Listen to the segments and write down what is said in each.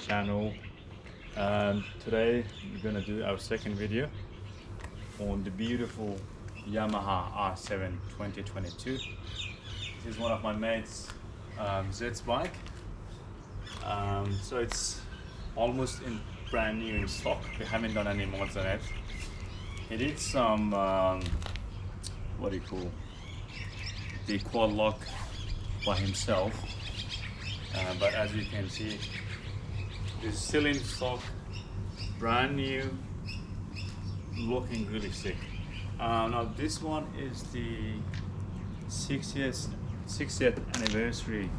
channel. Today we're gonna do our second video on the beautiful Yamaha R7 2022. This is one of my mates' Zed's bike. So it's almost brand new in stock. We haven't done any mods on it. He did some what do you call the quad lock by himself, but as you can see, it's still in stock, brand new, looking really sick. Now this one is the 60th anniversary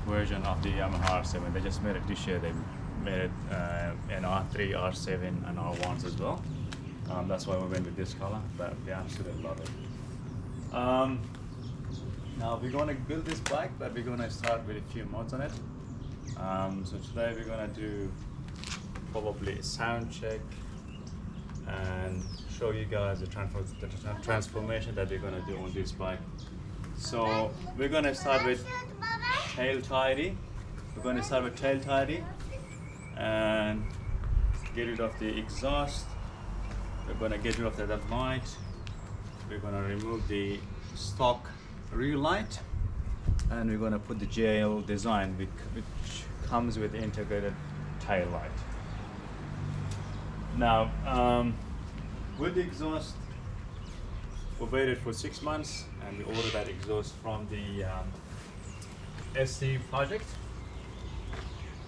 version of the Yamaha R7. They just made it this year. They made it an R3, R7 and R1s as well. That's why we went with this color, but we absolutely love it. Now we're going to build this bike, but we're going to start with a few mods on it. So today we're going to do probably a sound check and show you guys the transformation that we're going to do on this bike. So we're going to start with tail tidy. We're going to start with tail tidy and get rid of the exhaust. We're going to get rid of that light. We're going to remove the stock rear light, and we're going to put the JL design which comes with integrated tail light. Now with the exhaust, we waited for 6 months and we ordered that exhaust from the SC Project.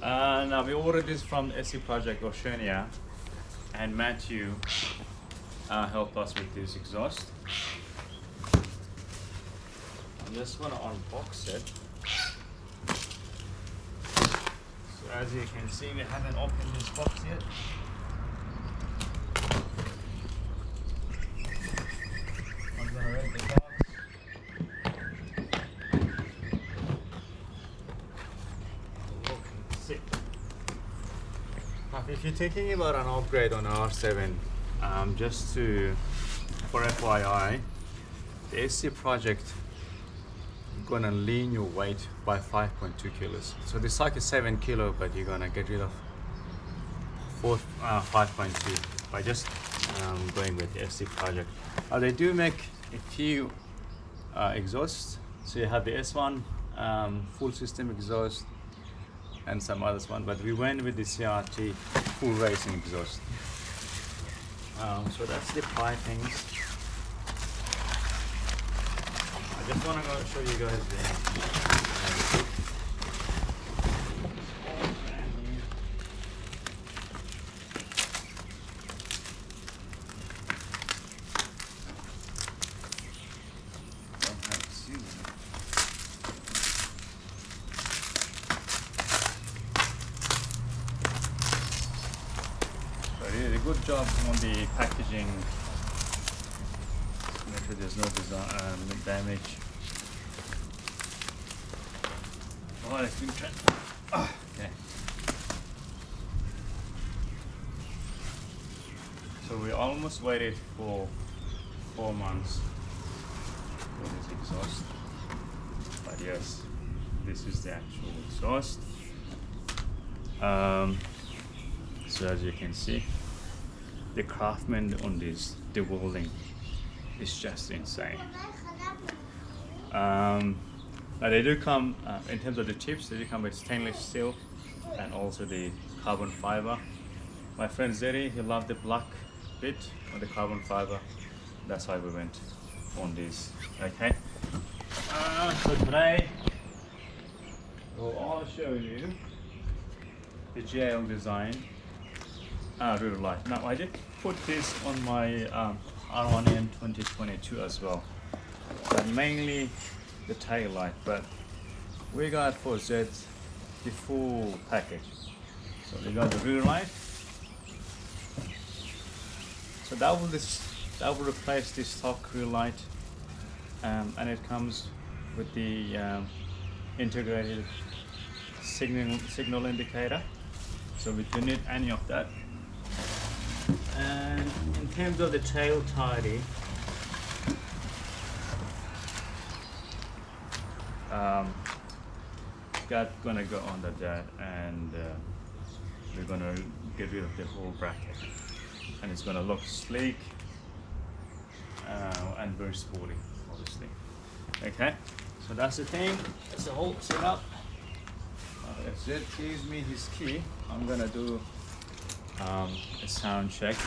Now we ordered this from SC Project Oceania, and Matthew helped us with this exhaust. I'm just going to unbox it. So as you can see, we haven't opened this box yet. I'm going to read the box. Looking sick. Now, if you're thinking about an upgrade on R7, just for FYI, the SC Project gonna lean your weight by 5.2 kilos. So this bike is 7 kilo, but you're gonna get rid of 5.2 by just going with the SC Project. They do make a few exhausts. So you have the S1 full system exhaust and some others one, but we went with the CRT full racing exhaust. So that's the pipings. I just want to go show you guys the so they did a good job on the packaging. Make sure there's no damage. Oh, it's been okay. So we almost waited for 4 months for this exhaust. But yes, this is the actual exhaust. So as you can see, the craftsman on this, the welding, is just insane. Now they do come, in terms of the chips, they do come with stainless steel and also the carbon fiber. My friend Zeri, he loved the black bit on the carbon fiber. That's why we went on this. Okay. So today, I'll show you the JL design rear light. Now I did put this on my R1N 2022 as well, but mainly the tail light, but we got for Zed the full package. So we got the rear light, so that will replace the stock rear light, and it comes with the integrated signal indicator, so we don't need any of that. And in terms of the tail tidy, gonna go under that, and we're gonna get rid of the whole bracket, and it's gonna look sleek and very sporty, obviously. Okay, so that's the thing. That's the whole setup. Zed gives me his key. I'm gonna do a sound check,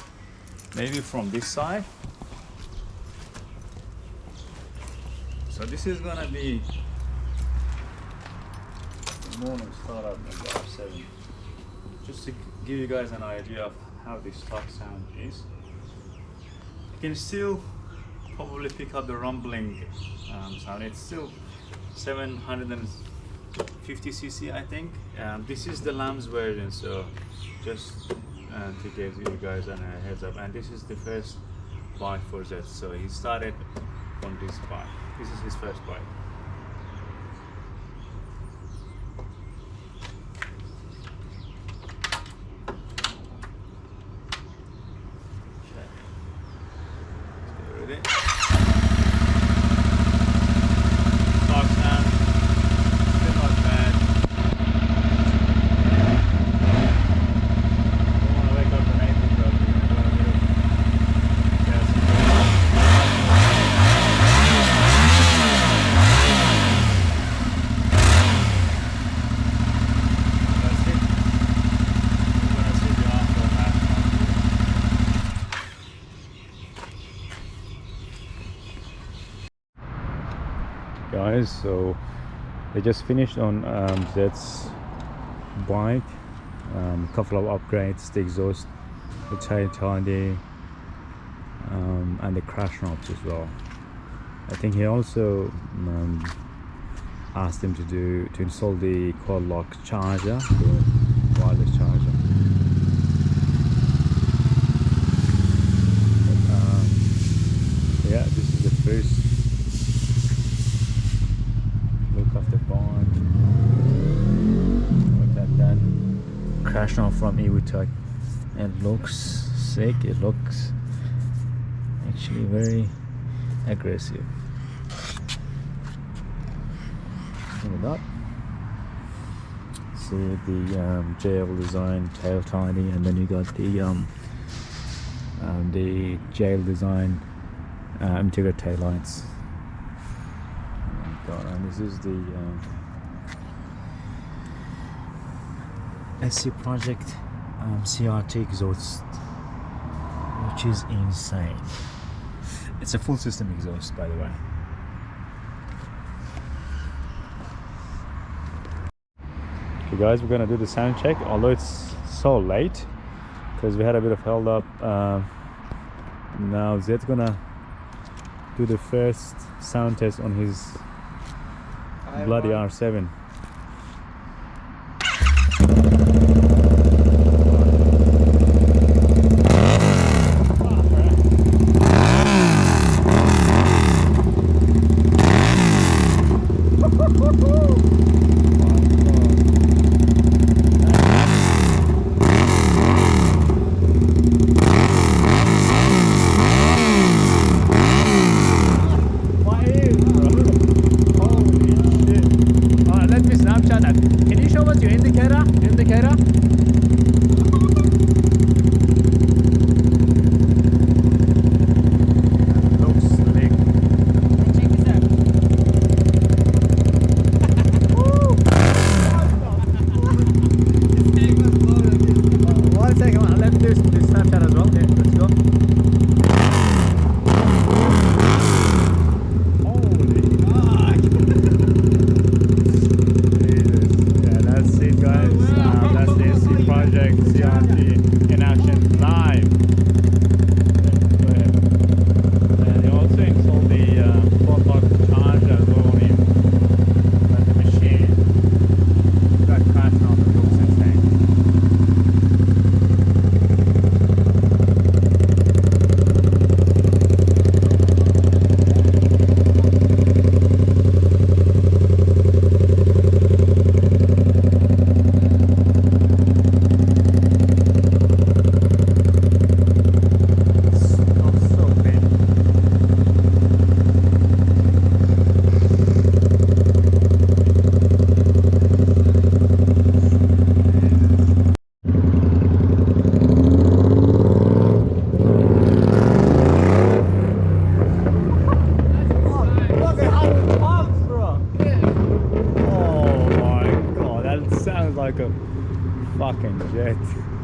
maybe from this side. So this is gonna be the morning startup of the R7. Just to give you guys an idea of how this stock sound is. You can still probably pick up the rumbling sound. It's still 750cc, I think. This is the Lamb's version, so just to give you guys a heads up. And this is the first bike for Zed. So he started on this bike. This is his first bike. Guys, so they just finished on Zed's bike. A couple of upgrades, the exhaust, the tail tidy, and the crash knobs as well. I think he also asked him to install the quad lock charger, the wireless charger. But, yeah, this is the first look of the bike. With that done, crash knob from Evotech. It looks sick. It looks actually very aggressive. Look at that. See the jail design tail tidy, and then you got the jail design interior tail lights. And this is the SC Proj CRT exhaust, which is insane. It's a full system exhaust, by the way. Okay guys, we're gonna do the sound check, although it's so late because we had a bit of held up. Now Zed's gonna do the first sound test on his bloody R7. like a fucking jet.